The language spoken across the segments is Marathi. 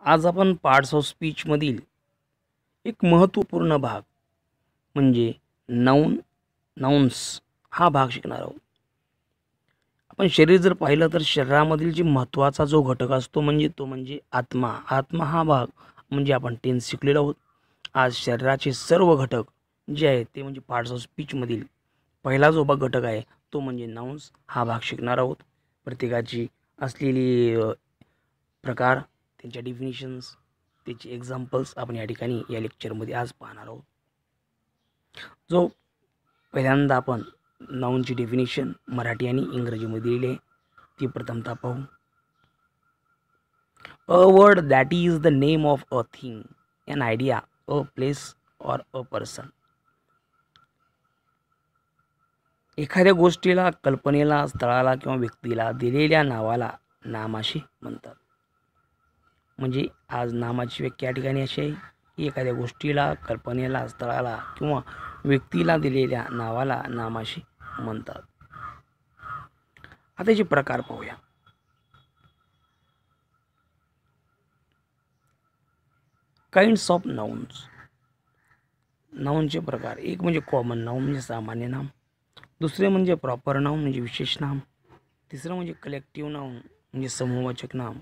आज आपण पार्ट्स ऑफ स्पीच मधील एक महत्त्वपूर्ण भाग म्हणजे नाउन्स हा भाग शिकणार आहोत. आपण शरीर जर पाहिलं तर शरीरामधील जे महत्त्वाचा जो घटक असतो म्हणजे आत्मा. आत्मा हा भाग म्हणजे आपण टेन्स शिकलेलो आहोत. आज शरीराचे सर्व घटक जे आहेत ते म्हणजे पार्ट्स ऑफ स्पीच मधील पहिला जो घटक आहे तो म्हणजे नाउन्स हा भाग शिकणार आहोत. प्रत्येकाची असलेली प्रकार, त्यांच्या डेफिनिशन्स, त्याचे एक्झाम्पल्स आपण या ठिकाणी या लेक्चरमध्ये आज पाहणार आहोत. जो पहिल्यांदा आपण नाउनची डेफिनेशन मराठी आणि इंग्रजीमध्ये दिलेली आहे ती प्रथमतः पाहू. A word that is the name of a thing, N idea, a place or a person. एखाद्या गोष्टीला, कल्पनेला, स्थळाला किंवा व्यक्तीला दिलेल्या नावाला नामाशी म्हणतात. म्हणजे आज नामाची व्याख्या या ठिकाणी अशी आहे की एखाद्या गोष्टीला, कल्पनेला, स्थळाला किंवा व्यक्तीला दिलेल्या नावाला नामाशी म्हणतात. आता त्याचे प्रकार पाहूया. Kinds of nouns. नाउनचे प्रकार. एक म्हणजे कॉमन नाउन म्हणजे सामान्य नाम, दुसरे म्हणजे प्रॉपर नाउन म्हणजे विशेष नाम, तिसरं म्हणजे कलेक्टिव्ह नाउन म्हणजे समूहवाचक नाम,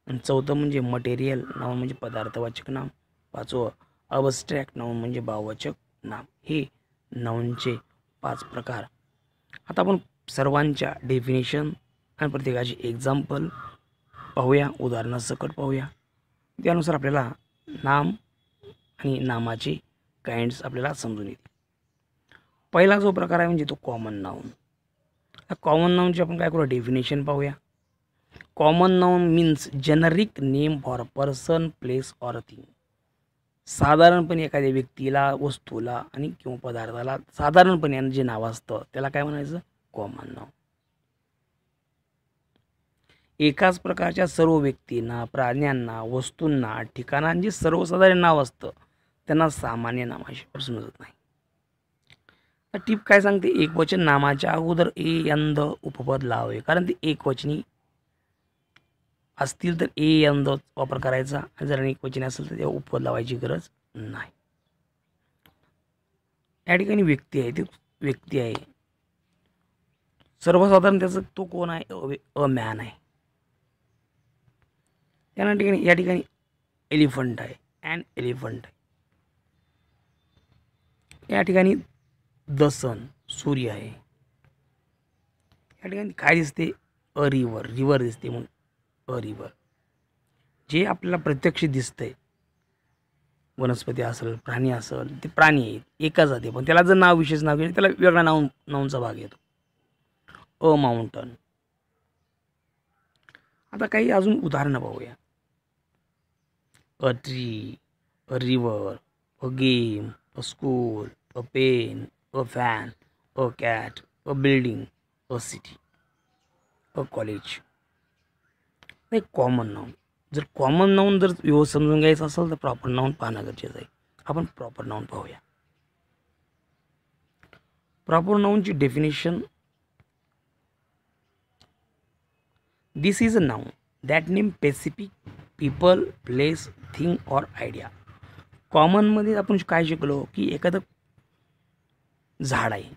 आणि चौथं म्हणजे मटेरियल नाउन म्हणजे पदार्थवाचक नाम, पाचवं अबस्ट्रॅक्ट नाउन म्हणजे भाववाचक नाम. हे नाउनचे 5 प्रकार. आता आपण सर्वांच्या डेफिनेशन आणि प्रत्येकाची एक्झाम्पल पाहूया, उदाहरणासकट पाहूया. त्यानुसार आपल्याला नाम आणि नामाचे काइंड्स आपल्याला समजून येतील. पहिला जो प्रकार आहे म्हणजे तो कॉमन नाउन. कॉमन नाउनचे आपण काय करू, डेफिनेशन पाहूया. Common noun means generic name for person, place or thing. साधारणपणे एखाद्या व्यक्तीला, वस्तूला आणि किंवा पदार्थाला साधारणपणे जे नाव असतं त्याला काय म्हणायचं, कॉमन नाउन. एकाच प्रकारच्या सर्व व्यक्तींना, प्राण्यांना, वस्तूंना, ठिकाणांचे सर्वसाधारण नाव असतं त्यांना सामान्य नामाशी समजत नाही. टीप काय सांगते, एकवचन नामाच्या अगोदर ए यंद उपपद लावावे, कारण ते एकवचनी असतील तर ए यंद वापर करायचा, आणि जर एकवचनी असेल तर त्या उपपद लावायची गरज नाही. या ठिकाणी व्यक्ती आहे, ते व्यक्ती आहे सर्वसाधारण, त्याचं तो कोण आहे, अ मॅन आहे. त्या ठिकाणी या ठिकाणी एलिफंट आहे, ॲन एलिफंट आहे. या ठिकाणी द सन सूर्य आहे. या ठिकाणी काय दिसते, अ रिव्हर, रिव्हर दिसते म्हणून अ रिव्हर. जे आपल्याला प्रत्यक्ष दिसतंय, वनस्पती असेल, प्राणी असेल, ते प्राणी आहेत एका जाती, पण त्याला जर नाव, विशेष नाव घेतलं त्याला वेगळा नाऊनचा भाग येतो. A mountain. आता काही अजून उदाहरणं पाहूया. A tree, a river, a game, a school, a pen, a fan, a cat, a building, a city, a college. एक कॉमन नाउन. जर कॉमन नाउन जर व्यवस्थित समजून घ्यायचं असेल तर प्रॉपर नाउन पाहणं गरजेचं आहे. आपण प्रॉपर नाउन पाहूया. प्रॉपर नाउनची definition. This is a noun that name specific people, place, thing or idea. कॉमनमध्ये आपण काय शिकलो की एखादं झाड आहे,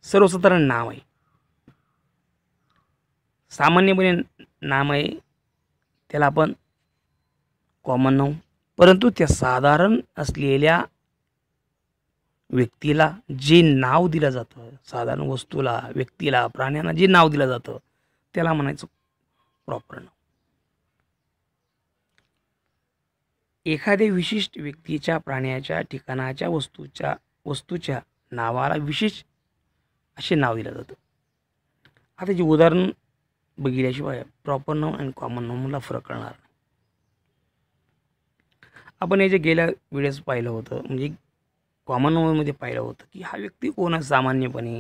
सर्वसाधारण नाव आहे, सामान्यपणे नाम आहे, त्याला आपण कॉमन नाउन. परंतु त्या साधारण असलेल्या व्यक्तीला जे नाव दिलं जातं, साधारण वस्तूला, व्यक्तीला, प्राण्यांना जे नाव दिलं जातं त्याला म्हणायचं प्रॉपर नाउन. एखाद्या विशिष्ट व्यक्तीच्या, प्राण्याच्या, ठिकाणाच्या, वस्तूच्या नावाला विशेष असे नाव दिलं जातं. आता जे उदाहरण बघितल्याशिवाय प्रॉपर नाउन आणि कॉमन नाउनला फरक कळणार नाही. आपण हे जे गेल्या वेळेस पाहिलं होतं, म्हणजे कॉमन नाउनमध्ये पाहिलं होतं की हा व्यक्ती कोण आहे, सामान्यपणे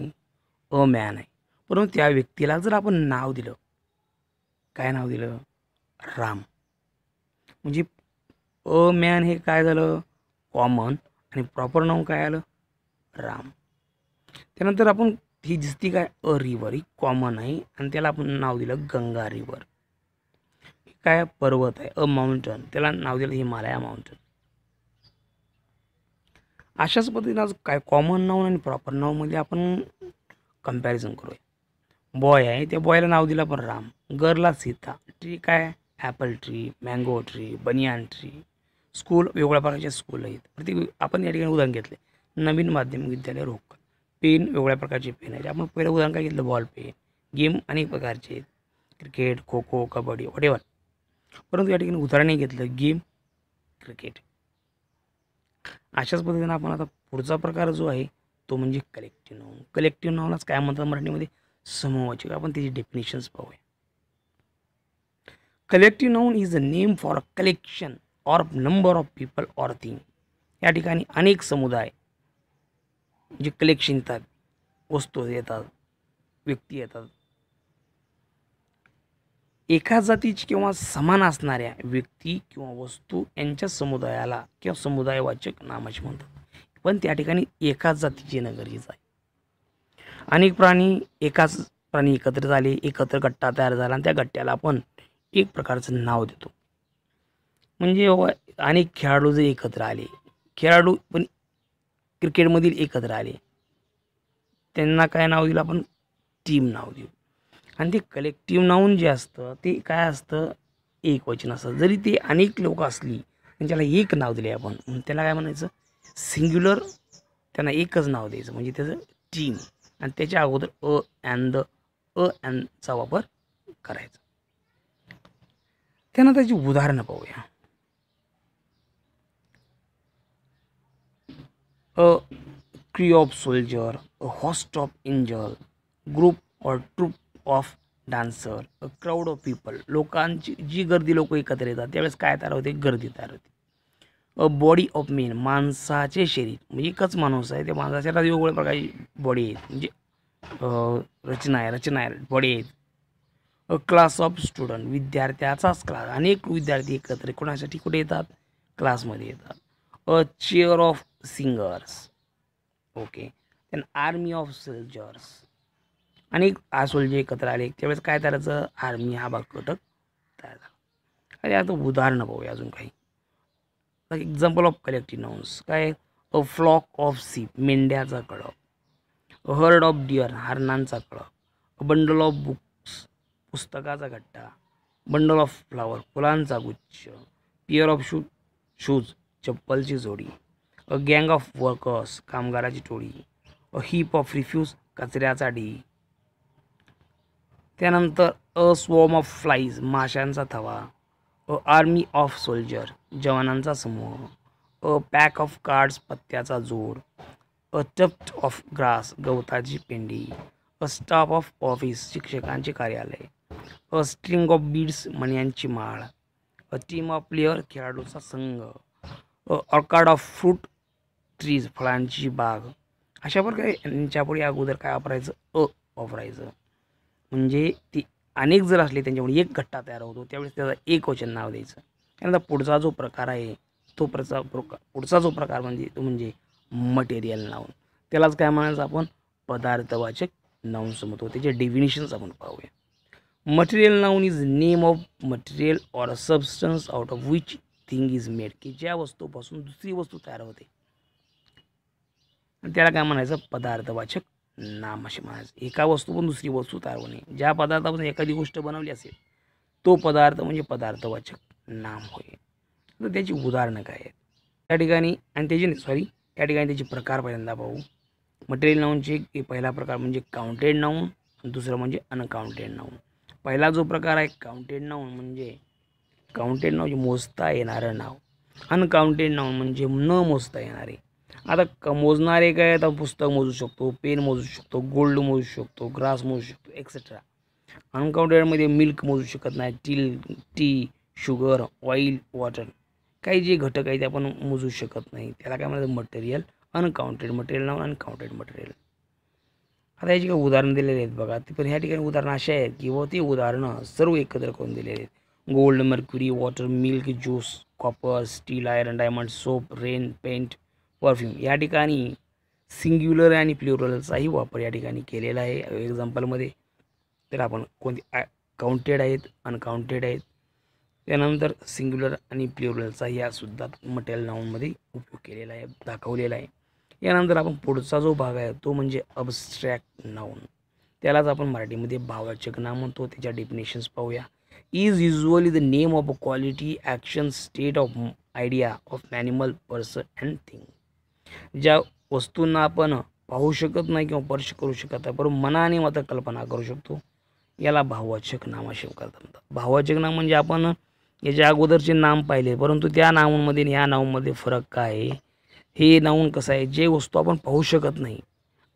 अ मॅन आहे. परंतु त्या व्यक्तीला जर आपण नाव दिलं, काय नाव दिलं, राम, म्हणजे अ मॅन हे काय झालं, कॉमन, आणि प्रॉपर नाउन काय आलं, राम. त्यानंतर आपण ही दिसती काय, अ रिव्हर, ही कॉमन आहे आणि त्याला आपण नाव दिलं गंगा रिव्हर. काय पर्वत आहे, अ माउंटन, त्याला नाव दिलं हिमालया माउंटन. अशाच पद्धतीने आज काय कॉमन नाऊन आणि प्रॉपर नाऊनमध्ये आपण कंपॅरिझन करूया. बॉय आहे त्या बॉयला नाव दिलं आपण राम, गर्लला सीता, ट्री काय Apple tree, mango tree, banyan tree. School वेगवेगळ्या प्रकारचे स्कूल आहेत. प्रत्येक आपण या ठिकाणी उदाहरण घेतले. नवीन माध्यमिक विद्यालय रोहकल. पेन वेगवेगळ्या प्रकारचे पेन आहेत. आपण पहिलं उदाहरण काय घेतलं, बॉल पेन. गेम अनेक प्रकारचे आहेत, क्रिकेट, खो खो, कबड्डी, वॉटेवर. परंतु या ठिकाणी उदाहरण घेतलं गेम क्रिकेट. अशाच पद्धतीने आपण आता पुढचा प्रकार जो आहे तो म्हणजे कलेक्टिव्ह नाऊन. कलेक्टिव्ह नाऊनलाच काय म्हणतात मराठीमध्ये, समूहवाचक. आपण त्याची डेफिनेशन्स पाहूया. Collective noun is a name for a collection or number of people or thing. या ठिकाणी अनेक समुदाय जे कलेक्शन येतात, वस्तू येतात, व्यक्ती येतात. एका जातीची किंवा समान असणाऱ्या व्यक्ती किंवा वस्तू यांच्या समुदायाला किंवा समुदायवाचक नामाचे म्हणतात. पण त्या ठिकाणी एकाच जातीचे येणं गरजेचं आहे. अनेक एकाच प्राणी एकत्र झाले, एकत्र गट्टा तयार झाला आणि त्या गट्ट्याला आपण एक प्रकारचं नाव देतो. म्हणजे अनेक खेळाडू जर एकत्र आले, खेळाडू पण क्रिकेटमधील एकत्र आले, त्यांना काय नाव दिलं आपण, टीम नाव देऊ. आणि ते कलेक्टिव्ह नाऊन जे असतं ते काय असतं, एकवचन असतं. जरी ते अनेक लोक असली पण त्याला एक नाव दिले आपण, त्याला काय म्हणायचं, सिंग्युलर. त्यांना एकच नाव द्यायचं म्हणजे त्याचं टीम. आणि त्याच्या अगोदर अ अँडचा वापर करायचा. त्यांना त्याची उदाहरणं पाहूया. A crew of soldier, a host of angel, group or troop of dancer, a crowd of people. लोकांची जी गर्दी, लोक एकत्र येतात त्यावेळेस काय तयार होते, गर्दी तयार होते. अ बॉडी ऑफ मेन, माणसाचे शरीर. म्हणजे एकच माणूस आहे, त्या माणसाच्या वेगवेगळ्या प्रकारची बॉडी आहेत, म्हणजे रचना आहे बॉडी आहेत. अ क्लास ऑफ स्टुडंट, विद्यार्थ्याचाच क्लास. अनेक विद्यार्थी एकत्र कोणासाठी कुठे येतात, क्लासमध्ये येतात. A chair of singers. Okay. Then army of soldiers. अनेक सोल्जर एकत्र आले त्यावेळेस काय करायचं, आर्मी हा भाग घटक तयार झाला. अरे आता उदाहरणं पाहूया अजून काही. एक्झाम्पल ऑफ कलेक्टिव्ह नाउन्स काय, अ फ्लॉक ऑफ सीप, मेंढ्याचा कळप. अ हर्ड ऑफ डिअर, हरणांचा कळप. अ बंडल ऑफ बुक्स, पुस्तकाचा गट्टा. बंडल ऑफ फ्लावर, फुलांचा गुच्छ. पेअर ऑफ शूज, चप्पलची जोडी. अ गँग ऑफ वर्कर्स, कामगाराची टोळी. अ हीप ऑफ रिफ्यूज, कचऱ्याचा ढीग. त्यानंतर अ स्वॉर्म ऑफ फ्लाईज, माशांचा थवा. अ आर्मी ऑफ सोल्जर, जवानांचा समूह. अ पॅक ऑफ कार्ड्स, पत्त्याचा जोड. अ टफ्ट ऑफ ग्रास, गवताची पेंडी. अ स्टाफ ऑफ ऑफिस, शिक्षकांचे कार्यालय. अ स्ट्रिंग ऑफ बीड्स, मण्यांची माळ. अ टीम ऑफ प्लेयर, खेळाडूचा संघ. अ ऑर्कार्ड ऑफ फ्रूट ट्रीज, फळांची बाग. अशा प्रकारे यांच्या पुढे अगोदर काय वापरायचं, अ वापरायचं. म्हणजे ती अनेक जर असले त्यांच्यामुळे एक गट्टा तयार होतो त्यावेळेस त्याला एकवचन नाव द्यायचं. त्यानंतर पुढचा जो प्रकार आहे तो पुढचा जो प्रकार म्हणजे तो म्हणजे मटेरियल नाऊन. त्यालाच काय म्हणायचं आपण, पदार्थवाचक नाऊन समजतो. त्याचे डेफिनेशन्स आपण पाहूया. Material noun is name of material or a substance out of which thing is made. की ज्या वस्तूपासून दुसरी वस्तू तयार होते त्याला काय म्हणायचं, पदार्थवाचक नाम असे म्हणायचं. एका वस्तू पण दुसरी वस्तू तयार होणे, ज्या पदार्थापासून एखादी गोष्ट बनवली असेल तो पदार्थ म्हणजे पदार्थवाचक नाम होय. तर त्याची उदाहरणं काय आहेत त्या ठिकाणी आणि त्या ठिकाणी त्याचे प्रकार पहिल्यांदा पाहू. मटेरियल नाऊनचे पहिला प्रकार म्हणजे काउंटेड नाऊन, दुसरं म्हणजे अनकाउंटेड नाऊन. पहिला जो प्रकार आहे काउंटेड नाऊन म्हणजे मोजता येणारं नाव. अनकाउंटेड नाऊन म्हणजे न मोजता येणारे. आता मोजणारे काय, आता पुस्तक मोजू शकतो, पेन मोजू शकतो, गोल्ड मोजू शकतो, ग्रास मोजू शकतो, एक्सेट्रा. अनकाउंटेडमध्ये मिल्क मोजू शकत नाही, टी, शुगर, ऑइल, वॉटर. काही जे घटक आहेत ते आपण मोजू शकत नाही. त्याला काय म्हणायचं, material uncounted material noun, uncounted material. आता याची काही उदाहरणं दिलेली आहेत बघा. पण ह्या ठिकाणी उदाहरणं अशी आहेत की ते उदाहरणं सर्व एकत्र करून दिलेले आहेत. Gold, mercury, water, milk, juice, copper, steel, iron, diamond, soap, rain, paint, perfume. या ठिकाणी सिंग्युलर आणि प्लुरलचाही वापर या ठिकाणी केलेला आहे एक्झाम्पलमध्ये. तर आपण कोणते काउंटेड आहेत, अनकाउंटेड आहेत, त्यानंतर सिंग्युलर आणि प्लुरलचा यासुद्धा मटेरियल नाऊनमध्ये उपयोग केलेला आहे, दाखवलेला आहे. यानंतर आपण पुढचा जो भाग आहे तो म्हणजे अबस्ट्रॅक्ट नाऊन. त्यालाच आपण मराठीमध्ये भाववाचक नाम म्हणतो. त्याच्या डेफिनेशन्स पाहूया. Is usually the name of a quality, action, state of idea of animal, person and thing. ज्या वस्तूंना आपण पाहू शकत नाही किंवा स्पर्श करू शकत नाही, परंतु मनाने मात्र कल्पना करू शकतो, याला भाववाचक नाम असे म्हणतात. भाववाचक नाम म्हणजे आपण याच्या अगोदरचे नाम पाहिले, परंतु त्या नाऊनमध्ये आणि ह्या नाऊनमध्ये फरक काय आहे. हे नाऊन कसं आहे, जे वस्तू आपण पाहू शकत नाही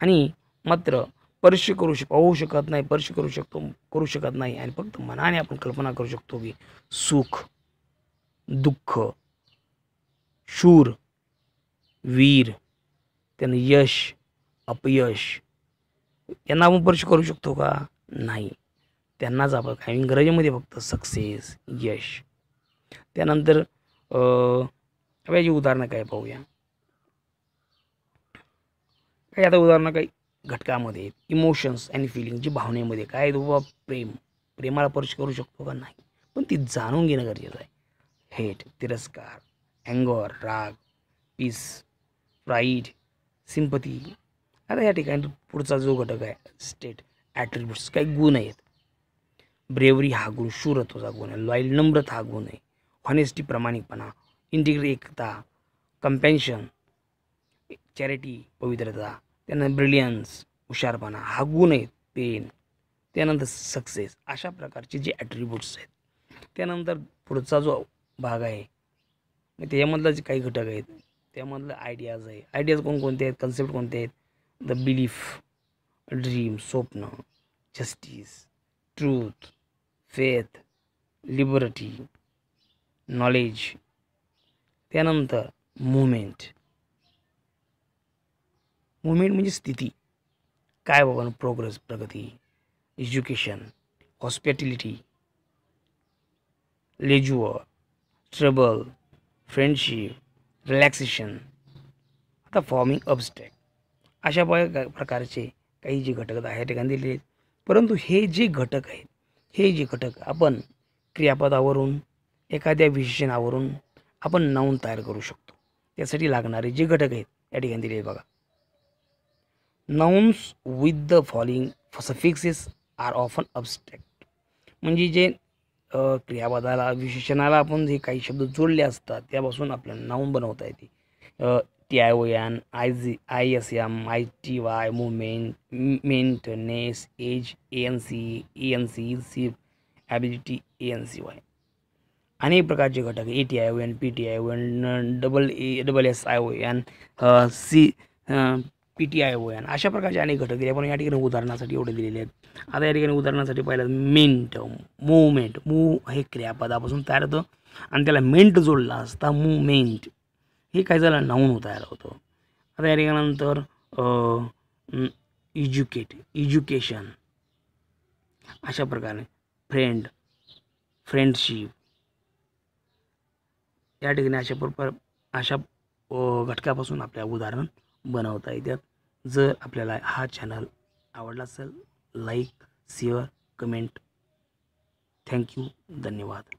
आणि मात्र स्पर्श पाहू शकत नाही, स्पर्श करू शकत नाही आणि फक्त मनाने आपण कल्पना करू शकतो की सुख, दुःख, शूर, वीर, त्यानं यश, अपयश यांना आपण स्पर्श करू शकतो का? नाही. त्यांनाच आपण काय इंग्रजीमध्ये फक्त सक्सेस, यश. त्यानंतर याची उदाहरणं काय पाहूया. काही आता उदाहरणं काही घटकामध्ये इमोशन्स आणि फिलिंग, जी भावनेमध्ये काय बाबा प्रेमाला स्पर्श करू शकतो का? नाही, पण ती जाणून घेणं गरजेचं आहे. हेट, तिरस्कार, अँगर, राग, पीस, प्राईड, सिंपथी. आता या ठिकाणी पुढचा जो घटक आहे स्टेट, ॲट्रिब्यूट्स, काही गुण आहेत. ब्रेवरी हा गुण, शूरत्वाचा गुण आहे. लॉयल, नम्रता हा गुण आहे. हॉनेस्टी, प्रामाणिकपणा. इंटिग्रिटी, एकता. कंपॅन्शन, चॅरिटी, पवित्रता. त्यानंतर ब्रिलियन्स, हुशारपणा हा गुण आहेत. पेन. त्यानंतर सक्सेस. अशा प्रकारचे जे ॲट्रिब्यूट्स आहेत. त्यानंतर पुढचा जो भाग आहे मग त्याच्यामधलं जे काही घटक आहेत त्यामधलं आयडियाज आहे. आयडियाज कोणकोणते आहेत, कन्सेप्ट कोणते आहेत. द बिलीफ, ड्रीम, स्वप्न, justice, truth, faith, liberty, knowledge. त्यानंतर मुवमेंट. मुवमेंट म्हणजे स्थिती, काय बाबा, प्रोग्रेस, प्रगती. Education, hospitality, leisure, trouble, friendship, relaxation. आता फॉर्मिंग अबस्ट्रॅक्ट. अशा प्रकारचे काही जे घटक आहे ठिकाणी दिलेले आहेत. परंतु हे जे घटक आहेत, हे जे घटक आपण क्रियापदावरून, एखाद्या विशेषणावरून आपण नाऊन तयार करू शकतो. त्यासाठी लागणारे जे घटक आहेत या ठिकाणी दिले बघा. Nouns with the following suffixes are often abstract. म्हणजे जे क्रियापदाला, विशेषणाला आपण जे काही शब्द जोडले असतात त्यापासून आपल्याला नाऊन बनवता येते. TION, ISM, ITY, movement, maintenance, age, ANC, ship, ability, ANCY. अनेक प्रकारचे घटक ATION, PTION, SSION, PTION, अशा प्रकारचे अनेक घटक दिले. आपण या ठिकाणी उदाहरणासाठी एवढे दिलेले आहेत. आता या ठिकाणी उदाहरणासाठी पाहिलं मेंट, मुवमेंट. मूव हे क्रियापदापासून तयार होतं आणि त्याला मेंट जोडला असता मुवमेंट हे काय झालं, नाऊन तयार होतं. आता या ठिकाणानंतर एज्युकेशन, अशा प्रकारे फ्रेंडशिप. या ठिकाणी अशा घटकापासून आपल्या उदाहरण बनवता येतात. जर आपल्याला हा चॅनल आवडला असेल, लाईक, शेअर, कमेंट. थँक्यू, धन्यवाद.